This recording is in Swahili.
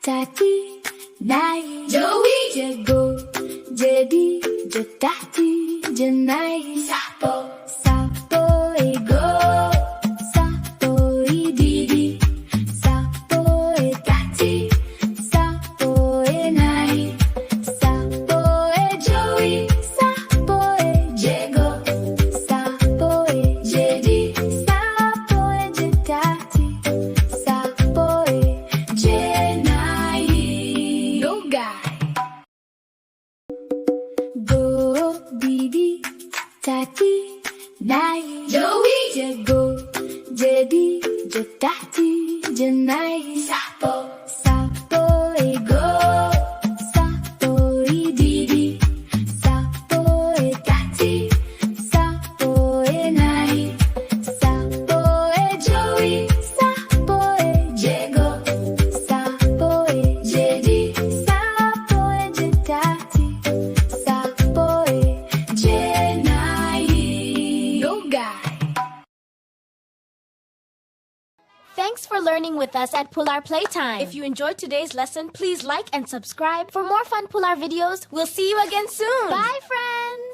Tati, Nayi, Jowi, Jeegom, Jeetati, Jeetati, Jeenayi, Sappo, Sappo e go, Sappo e Ɗiɗi, Sappo e Tati, Sappo e Nayi, Sappo e Jowi, Sappo e Jeegom, Sappo e Jeetati, Sappo e Jeetati, Sappo e Jeenayi, Noogay. Go, Ɗiɗi, Tati, Nayi, Jowi, Jeegom, Jeetati, Jeetati, Jeenayi, Sappo, Sappo e go, Sappo e Ɗiɗi, Sappo e Tati, Sappo e Nayi, Sappo e Jowi, Sappo e Jeegom, Sappo e Jeetati, Sappo e Jeetati, Sappo e Jeenayi, Noogay. Thanks for learning with us at Pular Playtime. If you enjoyed today's lesson, please like and subscribe. For more fun Pular videos, we'll see you again soon. Bye, friends!